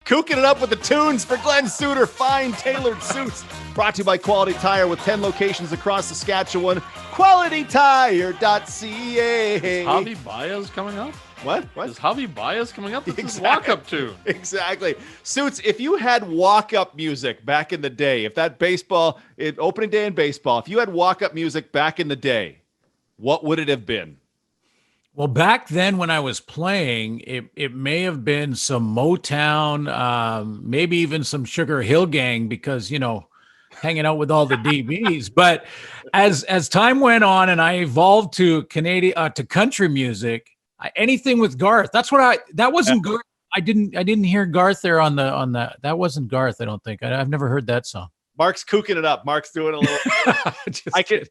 Cooking it up with the tunes for Glenn Suitor, fine tailored suits. Brought to you by Quality Tire with 10 locations across Saskatchewan. QualityTire.ca. Is Javi Baez coming up? What? Is Javi Baez coming up? What's his Exactly. walk-up tune? Exactly. Suits, if you had walk-up music back in the day, if that opening day in baseball, if you had walk-up music back in the day, what would it have been? Well, back then when I was playing, it may have been some Motown, maybe even some Sugar Hill Gang, because, hanging out with all the DBs. But as time went on and I evolved to to country music, anything with Garth. That wasn't Garth. I didn't hear Garth there on the. That wasn't Garth. I don't think. I've never heard that song. Mark's cooking it up. Mark's doing a little.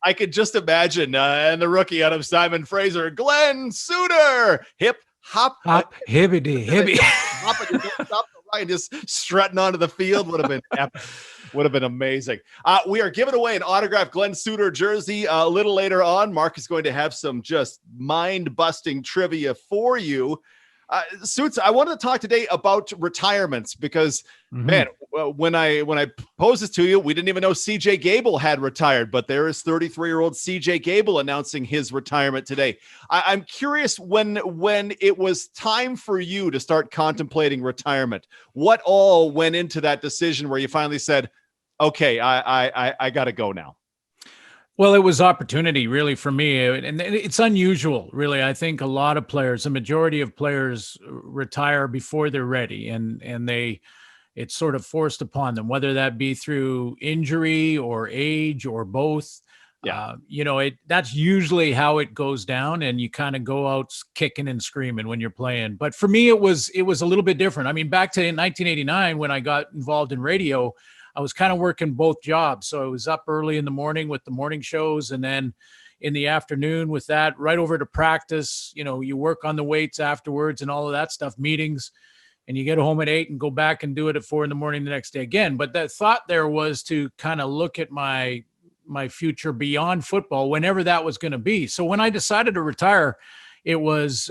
I could just imagine and the rookie out of Simon Fraser, Glenn Suitor, hip hop hibbity hibby, right, just strutting onto the field would have been epic. Would have been amazing. We are giving away an autographed Glenn Suitor jersey a little later on. Mark is going to have some just mind-busting trivia for you. Suits, I wanted to talk today about retirements because, man, when I posed this to you, we didn't even know CJ Gable had retired, but there is 33-year-old CJ Gable announcing his retirement today. I'm curious when it was time for you to start contemplating retirement, what all went into that decision where you finally said, okay, I got to go now? Well, it was opportunity really for me. And it's unusual, really. I think a lot of players, a majority of players retire before they're ready and it's sort of forced upon them, whether that be through injury or age or both. Yeah. That's usually how it goes down, and you kind of go out kicking and screaming when you're playing. But for me, it was a little bit different. I mean, back to 1989 when I got involved in radio, I was kind of working both jobs. So I was up early in the morning with the morning shows, and then in the afternoon with that, right over to practice. You work on the weights afterwards and all of that stuff, meetings, and you get home at 8 and go back and do it at 4 a.m. the next day again. But the thought there was to kind of look at my future beyond football, whenever that was going to be. So when I decided to retire, it was,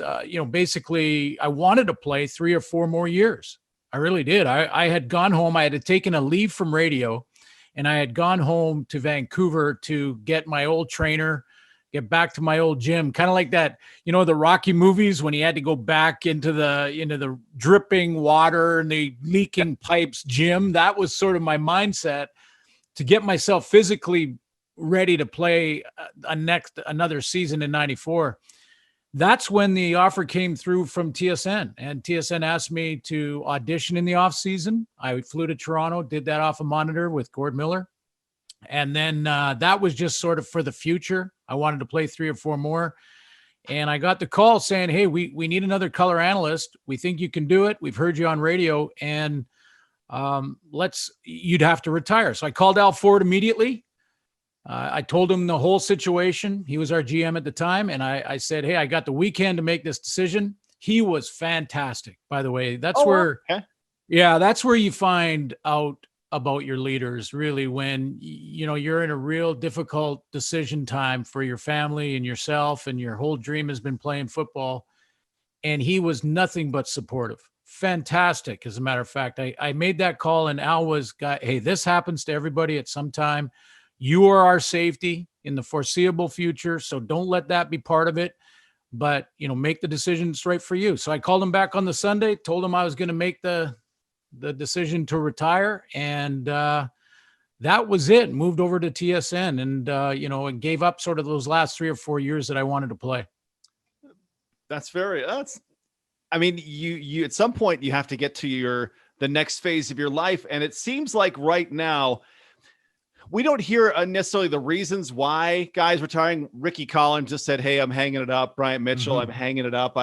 basically I wanted to play 3 or 4 more years. I really did. I had gone home. I had taken a leave from radio, and I had gone home to Vancouver to get my old trainer, get back to my old gym, kind of like that, the Rocky movies when he had to go back into the dripping water and the leaking pipes gym. That was sort of my mindset to get myself physically ready to play another season in 94. That's when the offer came through from TSN, and TSN asked me to audition in the off season. I flew to Toronto, did that off a monitor with Gord Miller. And then that was just sort of for the future. I wanted to play 3 or 4 more. And I got the call saying, hey, we need another color analyst. We think you can do it. We've heard you on radio, and you'd have to retire. So I called Al Ford immediately. I told him the whole situation. He was our GM at the time. And I said, hey, I got the weekend to make this decision. He was fantastic, by the way. That's where you find out about your leaders, really, when, you're in a real difficult decision time for your family and yourself, and your whole dream has been playing football. And he was nothing but supportive. Fantastic. As a matter of fact, I made that call, and Al hey, this happens to everybody at some time. You are our safety in the foreseeable future, so don't let that be part of it. But, make the decision that's right for you. So I called him back on the Sunday, told him I was going to make the decision to retire, and that was it. Moved over to TSN, and and gave up sort of those last 3 or 4 years that I wanted to play. I mean, you at some point you have to get to the next phase of your life, and it seems like right now we don't hear necessarily the reasons why guys retiring. Ricky Collins just said, hey, I'm hanging it up. Bryant Mitchell, I'm hanging it up.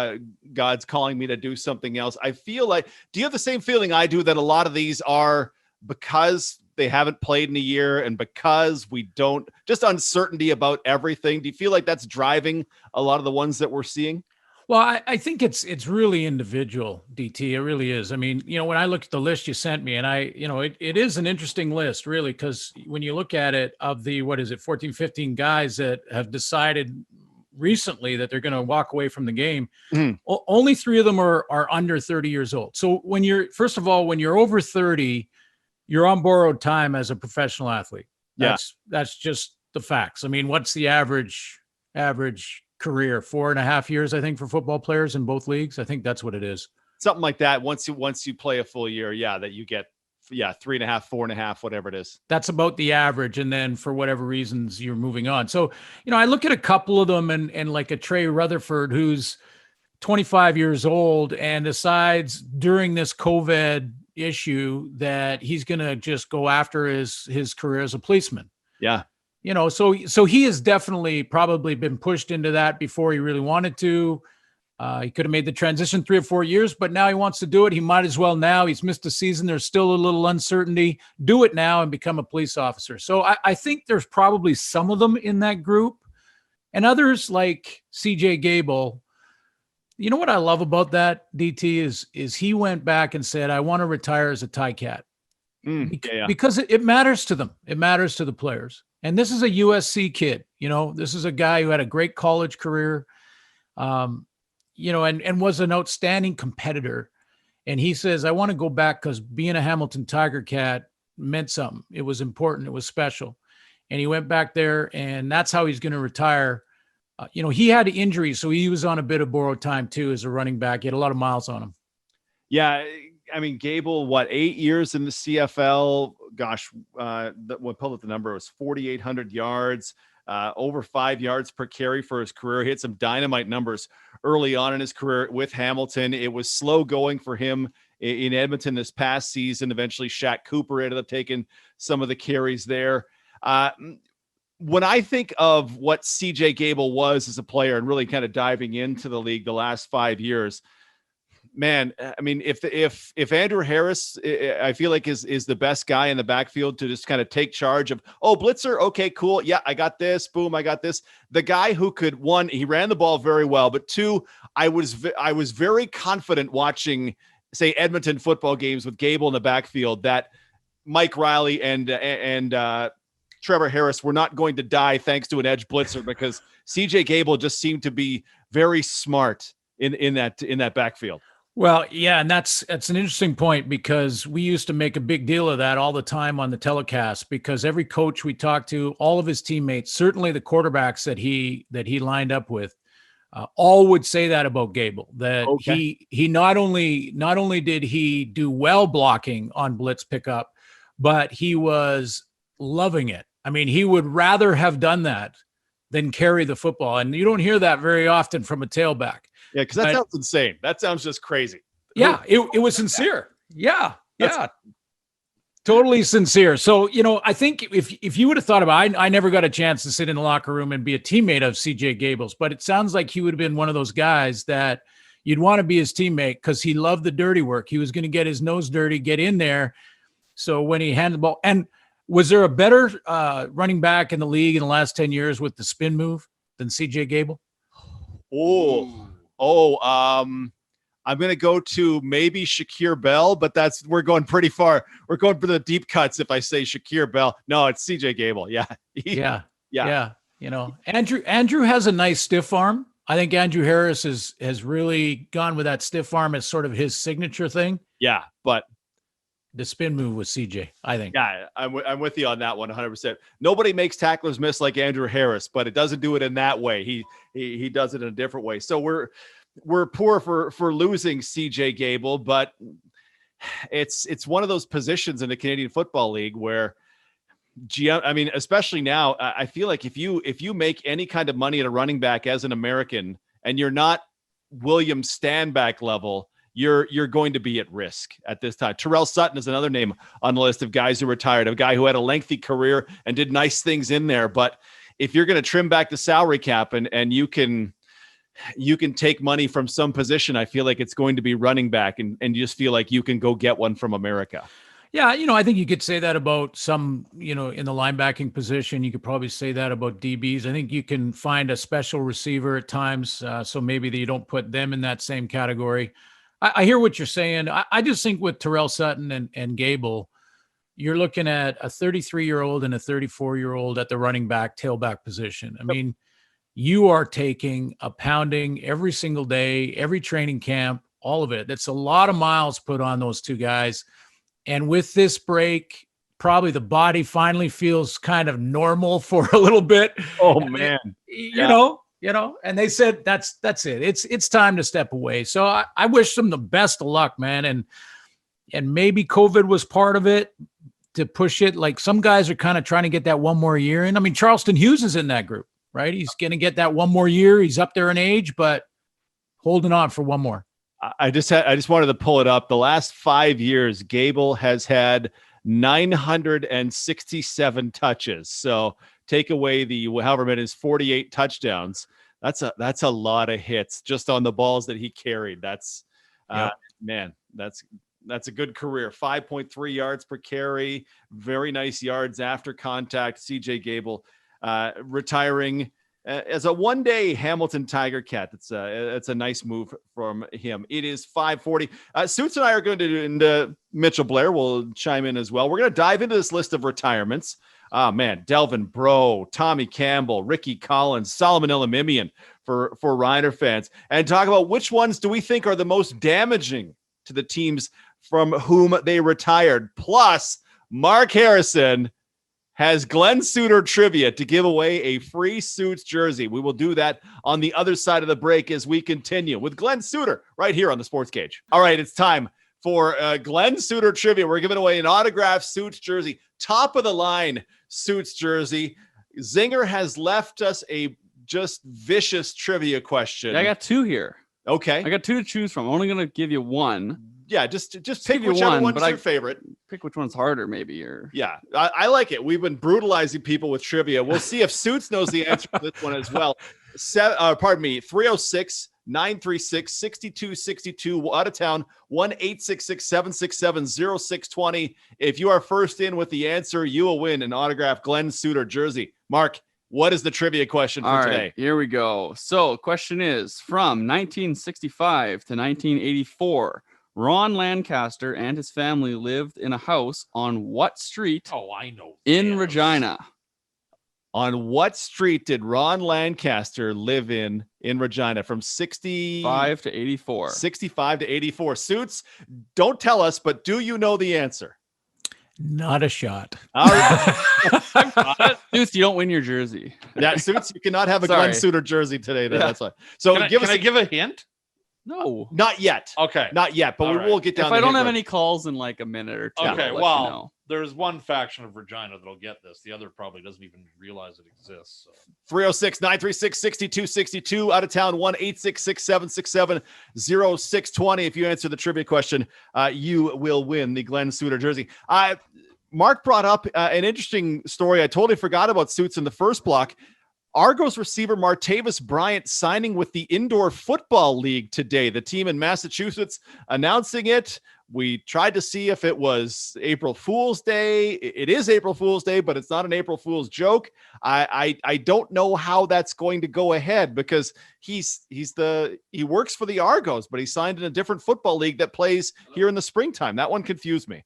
God's calling me to do something else. I feel like, do you have the same feeling I do that a lot of these are because they haven't played in a year and because we don't, just uncertainty about everything? Do you feel like that's driving a lot of the ones that we're seeing? Well, I think it's really individual, DT. It really is. I mean, when I look at the list you sent me, and it is an interesting list, really, because when you look at it, of the, 14, 15 guys that have decided recently that they're going to walk away from the game. Mhm. Only 3 of them are under 30 years old. So first of all, when you're over 30, you're on borrowed time as a professional athlete. Yeah. That's just the facts. I mean, what's the average career? 4.5 years, I think, for football players in both leagues. I think that's what it is. Something like that. Once you play a full year, that you get 3.5, 4.5, whatever it is. That's about the average. And then for whatever reasons, you're moving on. So, I look at a couple of them and like a Trey Rutherford, who's 25 years old and decides during this COVID issue that he's going to just go after his career as a policeman. Yeah. So he has definitely probably been pushed into that before he really wanted to. He could have made the transition 3 or 4 years, but now he wants to do it. He might as well now. He's missed a season. There's still a little uncertainty. Do it now and become a police officer. So I think there's probably some of them in that group, and others like CJ Gable. You know what I love about that, DT, is he went back and said, I want to retire as a Ticat. Because it matters to them. It matters to the players. And this is a USC kid. This is a guy who had a great college career, and was an outstanding competitor. And he says, I want to go back because being a Hamilton Tiger Cat meant something. It was important. It was special. And he went back there, and that's how he's going to retire. He had injuries, so he was on a bit of borrowed time too as a running back. He had a lot of miles on him. Yeah. I mean, Gable, 8 years in the CFL? Gosh, what pulled up the number was 4,800 yards, over 5 yards per carry for his career. He had some dynamite numbers early on in his career with Hamilton. It was slow going for him in Edmonton this past season. Eventually, Shaq Cooper ended up taking some of the carries there. When I think of what CJ Gable was as a player and really kind of diving into the league the last 5 years, man, I mean, if Andrew Harris, I feel like is the best guy in the backfield to just kind of take charge of, blitzer. Okay, cool. Yeah, I got this. Boom. I got this. The guy who could, one, he ran the ball very well, but two, I was very confident watching, say, Edmonton football games with Gable in the backfield that Mike Riley and Trevor Harris were not going to die thanks to an edge blitzer, because CJ Gable just seemed to be very smart in that backfield. Well, yeah, and that's an interesting point, because we used to make a big deal of that all the time on the telecast, because every coach we talked to, all of his teammates, certainly the quarterbacks that he lined up with, all would say that about Gable, that he not only did he do well blocking on blitz pickup, but he was loving it. I mean, he would rather have done that than carry the football. And you don't hear that very often from a tailback. Yeah, because that sounds insane. That sounds just crazy. Yeah, it was sincere. Yeah, totally sincere. So, I think if you would have thought about, I never got a chance to sit in the locker room and be a teammate of CJ Gable's, but it sounds like he would have been one of those guys that you'd want to be his teammate because he loved the dirty work. He was going to get his nose dirty, get in there. So when he handed the ball, and was there a better running back in the league in the last 10 years with the spin move than CJ Gable? I'm going to go to maybe Shakir Bell, but we're going pretty far. We're going for the deep cuts if I say Shakir Bell. No, it's CJ Gable. Yeah. Yeah. Andrew has a nice stiff arm. I think Andrew Harris has really gone with that stiff arm as sort of his signature thing. Yeah, but the spin move was CJ, I think. Yeah, I'm with you on that one 100%. Nobody makes tacklers miss like Andrew Harris, but it doesn't do it in that way. He does it in a different way. So we're poor for losing CJ Gable, but it's one of those positions in the Canadian Football League where especially now, I feel like if you make any kind of money at a running back as an American and you're not William Stanback level, you're going to be at risk at this time. Terrell Sutton is another name on the list of guys who retired, a guy who had a lengthy career and did nice things in there. But if you're going to trim back the salary cap and you can take money from some position, I feel like it's going to be running back, and you just feel like you can go get one from America. Yeah, I think you could say that about some, in the linebacking position. You could probably say that about DBs. I think you can find a special receiver at times, so maybe that you don't put them in that same category. I hear what you're saying. I just think with Terrell Sutton and Gable, you're looking at a 33-year-old and a 34-year-old at the running back, tailback position. I mean, you are taking a pounding every single day, every training camp, all of it. That's a lot of miles put on those two guys. And with this break, probably the body finally feels kind of normal for a little bit. Oh, And man. you know, and they said, that's it. It's time to step away. So I wish them the best of luck, man. And maybe COVID was part of it to push it. Like some guys are kind of trying to get that one more year in. I mean, Charleston Hughes is in that group, right? He's going to get that one more year. He's up there in age, but holding on for one more. I just wanted to pull it up. The last 5 years, Gable has had 967 touches. So take away the however many is 48 touchdowns. That's a lot of hits just on the balls that he carried. That's man, that's a good career. 5.3 yards per carry, very nice yards after contact. CJ Gable retiring as a one-day Hamilton Tiger Cat. It's a nice move from him. It is 5:40. Suits and I are going to do, and Mitchell Blair will chime in as well. We're going to dive into this list of retirements. Man, Delvin Breaux, Tommy Campbell, Ricky Collins, Solomon Elimimian for Reiner fans, and talk about which ones do we think are the most damaging to the teams from whom they retired. Plus, Mark Harrison has Glenn Suitor trivia to give away a free Suits jersey. We will do that on the other side of the break as we continue with Glenn Suitor right here on the SportsCage. All right, it's time for Glenn Suitor trivia. We're giving away an autographed Suits jersey, top of the line Suits jersey. Zinger has left us a just vicious trivia question. Yeah, I got two here. Okay. I got two to choose from. I'm only going to give you one. Yeah, just pick whichever one's your favorite. Pick which one's harder, maybe. Or yeah, I like it. We've been brutalizing people with trivia. We'll see if Suits knows the answer to this one as well. 306-936-6262 out of town. 1-866-767-0620. If you are first in with the answer, you will win an autographed Glenn Suitor jersey. Mark, what is the trivia question for today? Right, here we go. So, question is from 1965 to 1984. Ron Lancaster and his family lived in a house on what street? Oh, I know. In Regina. On what street did Ron Lancaster live in Regina from 65 to 84? 65 to 84. Suits, don't tell us, but do you know the answer? Not a shot. All right. Suits, you don't win your jersey. Yeah, Suits, you cannot have a Glenn Suitor jersey today. Then. Yeah. That's why. So can I give a hint? No, not yet. Okay, not yet. But we will get down. If I don't have any calls in like a minute or two. Okay, well, there's one faction of Regina that'll get this. The other probably doesn't even realize it exists. So. 306-936-6262 out of town. 1-866-767-0620. If you answer the trivia question, you will win the Glenn Suitor jersey. Mark brought up an interesting story. I totally forgot about Suits in the first block. Argos receiver Martavis Bryant signing with the Indoor Football League today. The team in Massachusetts announcing it. We tried to see if it was April Fool's Day. It is April Fool's Day, but it's not an April Fool's joke. I don't know how that's going to go ahead because he works for the Argos, but he signed in a different football league that plays here in the springtime. That one confused me.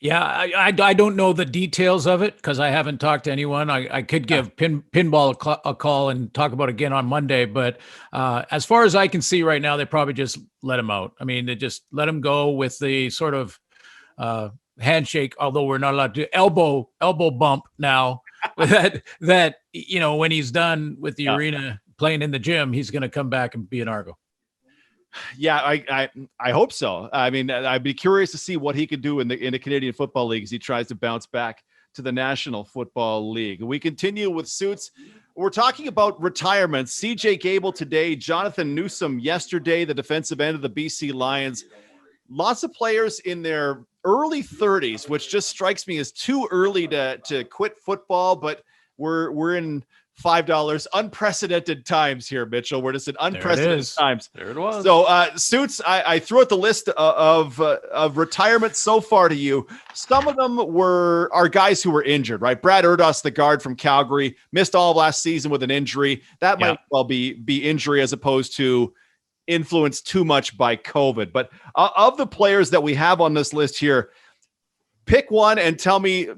Yeah, I don't know the details of it because I haven't talked to anyone. I could give Pinball a call and talk about it again on Monday. But as far as I can see right now, they probably just let him out. I mean, they just let him go with the sort of handshake, although we're not allowed to elbow bump now. that you know, when he's done with the arena playing in the gym, he's going to come back and be an Argo. Yeah, I hope so. I mean, I'd be curious to see what he could do in the Canadian Football League as he tries to bounce back to the National Football League. We continue with Suits. We're talking about retirements. CJ Gable today, Jonathan Newsom yesterday, the defensive end of the BC Lions. Lots of players in their early 30s, which just strikes me as too early to quit football, but we're in $5 unprecedented times here, Mitchell. We're just in unprecedented times. There it was. So, Suits, I threw out the list of retirement so far to you. Some of them are guys who were injured, right? Brad Erdos, the guard from Calgary, missed all of last season with an injury. That might well be injury as opposed to influenced too much by COVID. But of the players that we have on this list here, pick one and tell me.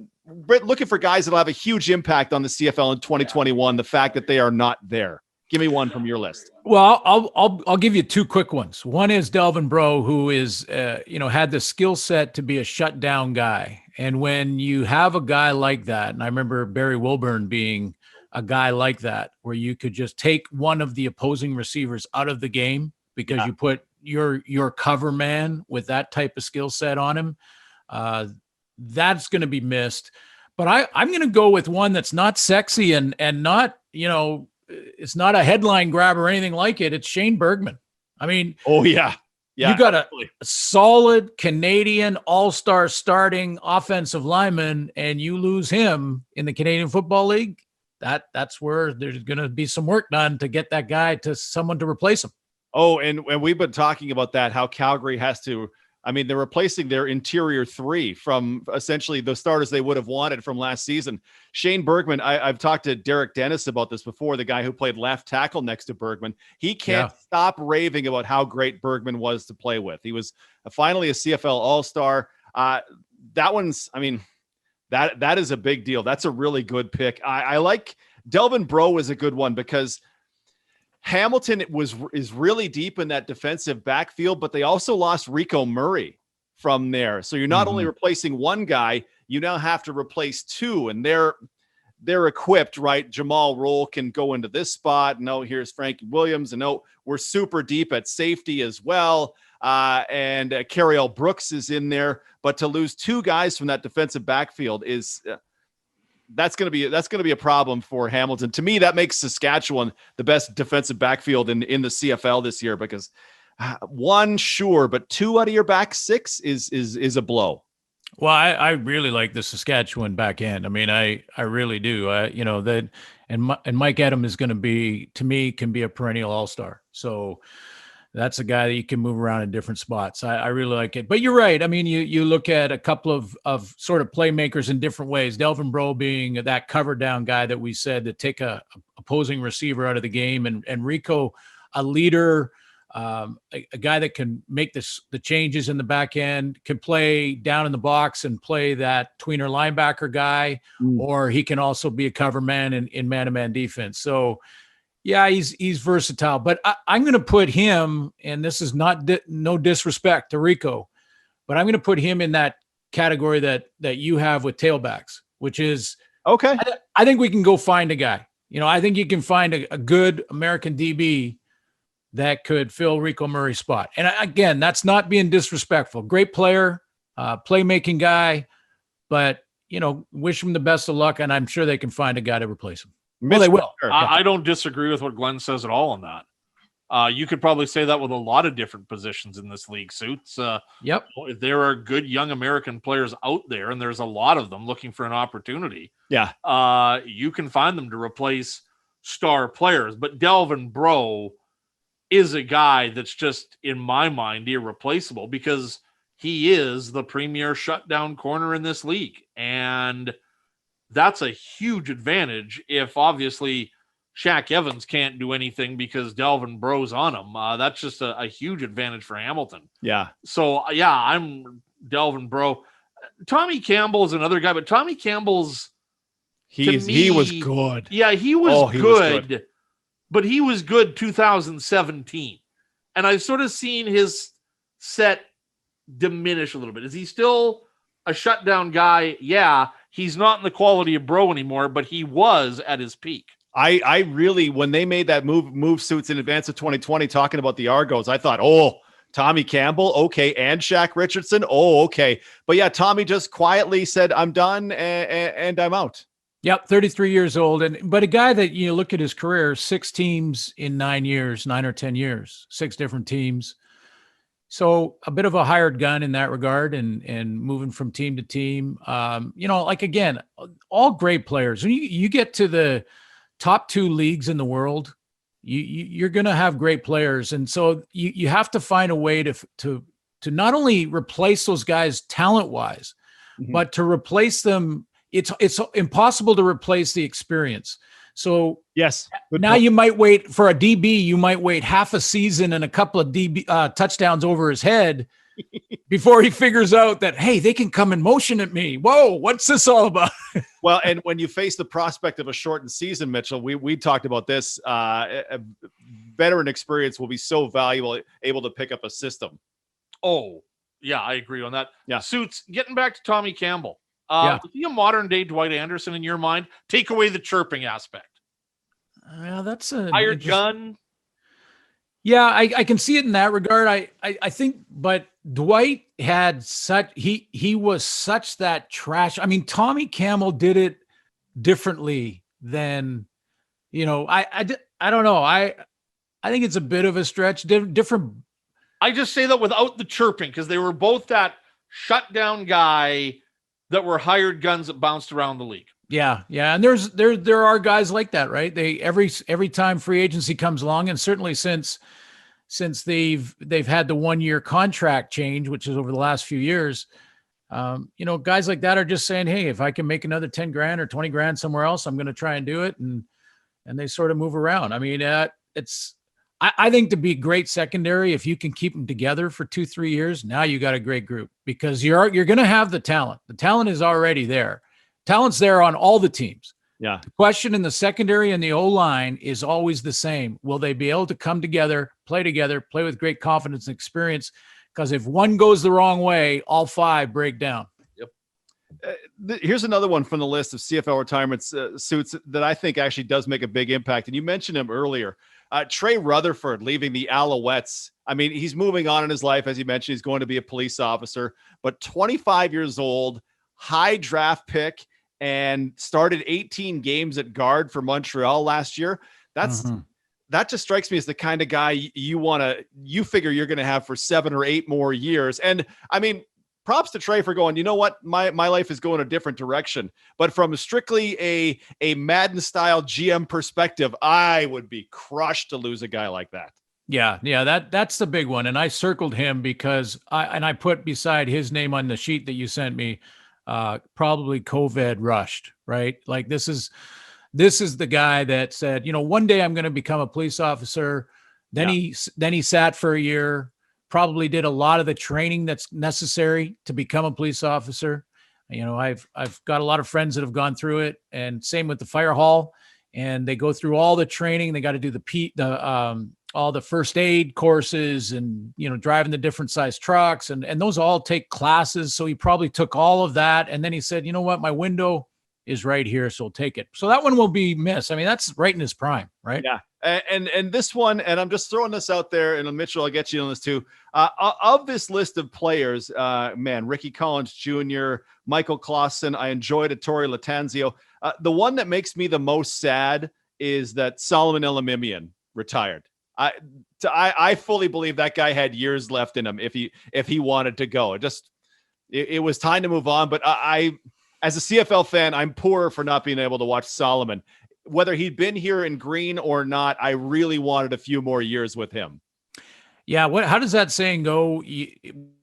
Looking for guys that'll have a huge impact on the CFL in 2021, the fact that they are not there. Give me one from your list. Well, I'll give you two quick ones. One is Delvin Breaux, who is had the skill set to be a shutdown guy. And when you have a guy like that, and I remember Barry Wilburn being a guy like that, where you could just take one of the opposing receivers out of the game because you put your cover man with that type of skill set on him, that's going to be missed. But I'm going to go with one that's not sexy and not, it's not a headline grab or anything like it. It's Shane Bergman. I mean, you got a solid Canadian all-star starting offensive lineman, and you lose him in the Canadian Football League. That's where there's going to be some work done to get that guy to someone to replace him. Oh, and we've been talking about that, how Calgary has to, they're replacing their interior three from essentially the starters they would have wanted from last season. Shane Bergman, I've talked to Derek Dennis about this before, the guy who played left tackle next to Bergman. He can't stop raving about how great Bergman was to play with. He was finally a CFL All-Star. That one's, that is a big deal. That's a really good pick. I like Delvin Breaux is a good one because Hamilton is really deep in that defensive backfield, but they also lost Rico Murray from there. So you're not only replacing one guy, you now have to replace two, and they're equipped, right? Jamal Roll can go into this spot. No, here's Frankie Williams, and no, we're super deep at safety as well. And Carriel Brooks is in there, but to lose two guys from that defensive backfield is that's going to be a problem for Hamilton. To me, that makes Saskatchewan the best defensive backfield in the CFL this year, because one, sure, but two out of your back six is a blow. Well, I really like the Saskatchewan back end. I really do. And Mike Edom is going to be, to me, can be a perennial all-star. So that's a guy that you can move around in different spots. I really like it. But you're right. You look at a couple of sort of playmakers in different ways. Delvin Breaux being that cover down guy that we said to take a opposing receiver out of the game, and Rico, a leader, a guy that can make the changes in the back end, can play down in the box and play that tweener linebacker guy, or he can also be a cover man in man-to-man defense. So yeah, he's versatile, but I'm going to put him, and this is not no disrespect to Rico, but I'm going to put him in that category that you have with tailbacks, which is okay. I think we can go find a guy. I think you can find a good American DB that could fill Rico Murray's spot. And again, that's not being disrespectful. Great player, playmaking guy, but wish him the best of luck, and I'm sure they can find a guy to replace him. Well, they will. I don't disagree with what Glenn says at all on that. You could probably say that with a lot of different positions in this league, Suits. Yep. There are good young American players out there, and there's a lot of them looking for an opportunity. Yeah. You can find them to replace star players, but Delvin Breaux is a guy that's just, in my mind, irreplaceable because he is the premier shutdown corner in this league. And that's a huge advantage if obviously Shaq Evans can't do anything because Delvin Breaux's on him. That's just a huge advantage for Hamilton. Yeah. So, yeah, I'm Delvin Breaux. Tommy Campbell is another guy, but Tommy Campbell's he was good. Yeah, he was good, but he was good 2017. And I've sort of seen his set diminish a little bit. Is he still a shutdown guy? Yeah. He's not in the quality of Breaux anymore, but he was at his peak. I really, when they made that move Suits in advance of 2020, talking about the Argos, I thought, oh, Tommy Campbell, okay, and Shaq Richardson, oh, okay. But yeah, Tommy just quietly said, I'm done and I'm out. Yep, 33 years old. But a guy that, look at his career, 6 teams in 9 years, 9 or 10 years, 6 different teams. So a bit of a hired gun in that regard, and moving from team to team. Again, all great players. When you get to the top 2 leagues in the world, you're going to have great players, and so you have to find a way to not only replace those guys talent wise, but to replace them. It's impossible to replace the experience. So yes, now you might wait for a DB. You might wait half a season and a couple of DB touchdowns over his head before he figures out that, hey, they can come and motion at me. Whoa, what's this all about? Well, and when you face the prospect of a shortened season, Mitchell, we talked about this. A veteran experience will be so valuable, able to pick up a system. Oh, yeah, I agree on that. Yeah. Suits, getting back to Tommy Campbell. Yeah. Is he a modern day Dwight Anderson in your mind? Take away the chirping aspect. Well, that's a Hired gun. Yeah, I can see it in that regard. I think, but Dwight had he was such that trash. I mean, Tommy Campbell did it differently than, I don't know. I think it's a bit of a stretch. Different. I just say that without the chirping, because they were both that shutdown guy that were hired guns that bounced around the league. Yeah. And there are guys like that, right? They every time free agency comes along, and certainly since they've had the 1-year contract change, which is over the last few years, guys like that are just saying, hey, if I can make another 10 grand or 20 grand somewhere else, I'm going to try and do it. And they sort of move around. I mean, I think to be great secondary, if you can keep them together for 2-3 years, now you got a great group, because you're going to have the talent. The talent is already there. Talent's there on all the teams. Yeah. The question in the secondary and the O-line is always the same. Will they be able to come together, play with great confidence and experience? Because if one goes the wrong way, all five break down. Yep. Here's another one from the list of CFL retirements, Suits, that I think actually does make a big impact. And you mentioned him earlier. Trey Rutherford leaving the Alouettes. I mean, he's moving on in his life. As you mentioned, he's going to be a police officer, but 25 years old, high draft pick, and started 18 games at guard for Montreal last year. That just strikes me as the kind of guy you figure you're going to have for 7 or 8 more years. And I mean, props to Trey for going, you know what? My life is going a different direction. But from strictly a Madden style GM perspective, I would be crushed to lose a guy like that. Yeah. That's the big one. And I circled him because I put beside his name on the sheet that you sent me, probably COVID rushed, right? Like this is the guy that said, one day I'm going to become a police officer. Then he sat for a year, probably did a lot of the training that's necessary to become a police officer. I've got a lot of friends that have gone through it, and same with the fire hall, and they go through all the training. They got to do all the first aid courses and, driving the different size trucks and those all take classes. So he probably took all of that. And then he said, you know what, my window is right here. So I'll take it. So that one will be missed. I mean, that's right in his prime, right? Yeah. And this one, and I'm just throwing this out there, and Mitchell, I'll get you on this too. Of this list of players, Ricky Collins Jr., Michael Clausen, I enjoyed Ettore Latanzio. The one that makes me the most sad is that Solomon Elimimian retired. I fully believe that guy had years left in him if he wanted to go. It was time to move on. But I as a CFL fan, I'm poor for not being able to watch Solomon. Whether he'd been here in green or not, I really wanted a few more years with him. Yeah. How does that saying go?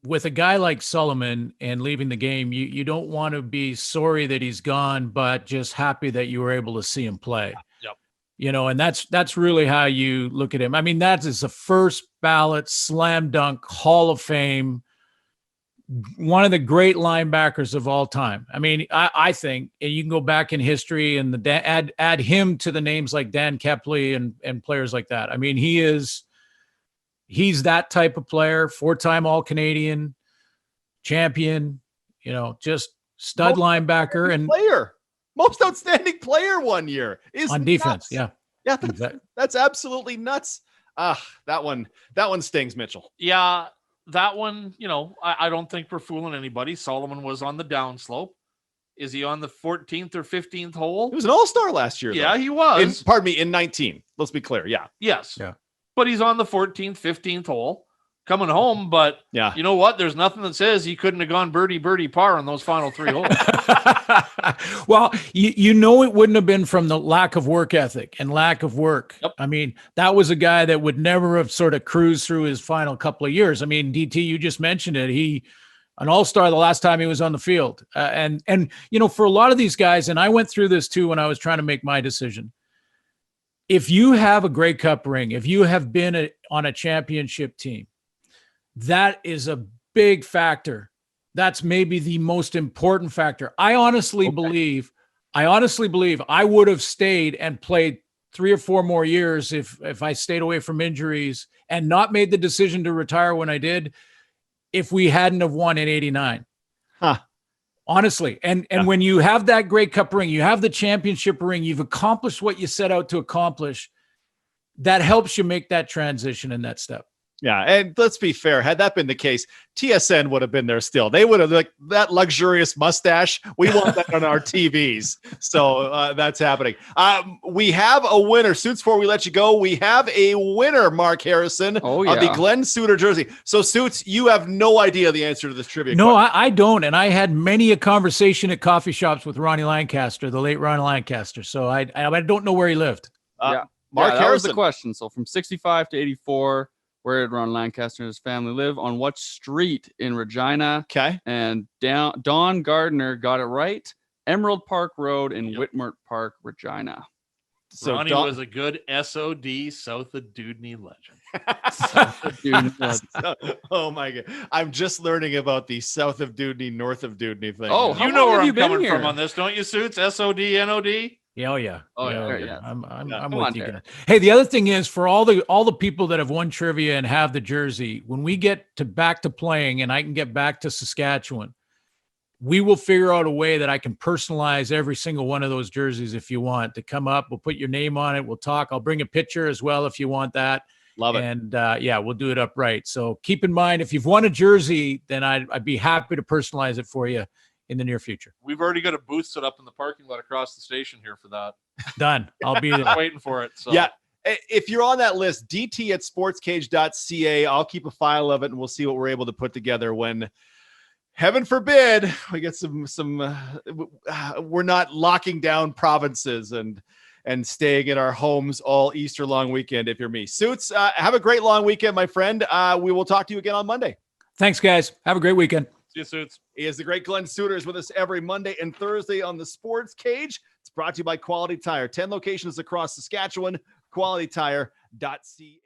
With a guy like Solomon and leaving the game, you don't want to be sorry that he's gone, but just happy that you were able to see him play. Yep. And that's really how you look at him. I mean, that is a first ballot slam dunk Hall of Fame, one of the great linebackers of all time. I mean, I think, and you can go back in history and add him to the names like Dan Kepley and players like that. I mean, he's that type of player, 4-time All-Canadian champion, just stud linebacker and player. Most outstanding player one year is on defense. Nuts. Yeah. That's absolutely nuts. That one stings, Mitchell. Yeah, that one, I don't think we're fooling anybody. Solomon was on the downslope. Is he on the 14th or 15th hole? He was an all-star last year. Yeah, though. he was. In 19. Let's be clear. Yeah. Yes. Yeah. But he's on the 14th, 15th hole coming home. But yeah, you know what? There's nothing that says he couldn't have gone birdie, par on those final 3 holes. Well, it wouldn't have been from the lack of work ethic and lack of work. Yep. I mean, that was a guy that would never have sort of cruised through his final couple of years. I mean, DT, you just mentioned it. An all-star the last time he was on the field. And for a lot of these guys, and I went through this too when I was trying to make my decision. If you have a Grey Cup ring, if you have been on a championship team, that is a big factor. That's maybe the most important factor. I honestly believe I would have stayed and played 3 or 4 more years if I stayed away from injuries and not made the decision to retire when I did, if we hadn't have won in 89. Huh. Honestly. And when you have that Grey Cup ring, you have the championship ring, you've accomplished what you set out to accomplish. That helps you make that transition and that step. Yeah, and let's be fair. Had that been the case, TSN would have been there still. They would have, like, that luxurious mustache. We want that on our TVs. So that's happening. We have a winner. Suits, before we let you go, we have a winner, Mark Harrison, of the Glenn Suitor jersey. So, Suits, you have no idea the answer to this trivia question. No, I don't. And I had many a conversation at coffee shops with Ronnie Lancaster, the late Ronnie Lancaster. So I don't know where he lived. Mark that Harrison. was the question. So from 65 to 84, where did Ron Lancaster and his family live? On what street in Regina? Okay. And Don Gardner got it right. Emerald Park Road in Whitmore Park, Regina. So Ronnie was a good SOD, South of Dudney legend. Oh my God. I'm just learning about the South of Dudney, North of Dudney thing. Oh, you know where I'm coming from on this, don't you, Suits? SOD, NOD? Yeah, yeah. Yeah. I'm with you guys. Hey, the other thing is, for all the people that have won trivia and have the jersey, when we get back to playing and I can get back to Saskatchewan, we will figure out a way that I can personalize every single one of those jerseys if you want to come up. We'll put your name on it. We'll talk. I'll bring a picture as well if you want that. Love it. And we'll do it upright. So keep in mind, if you've won a jersey, then I'd be happy to personalize it for you in the near future. We've already got a booth set up in the parking lot across the station here for that. Done. I'll be there. Waiting for it. So. Yeah. If you're on that list, dt@sportscage.ca. I'll keep a file of it and we'll see what we're able to put together when, heaven forbid, we get we're not locking down provinces and staying in our homes all Easter long weekend. If you're me. Suits, have a great long weekend, my friend. We will talk to you again on Monday. Thanks, guys. Have a great weekend. See you, Suits. He is the great Glenn Suitor, is with us every Monday and Thursday on the Sports Cage. It's brought to you by Quality Tire. 10 locations across Saskatchewan. QualityTire.ca.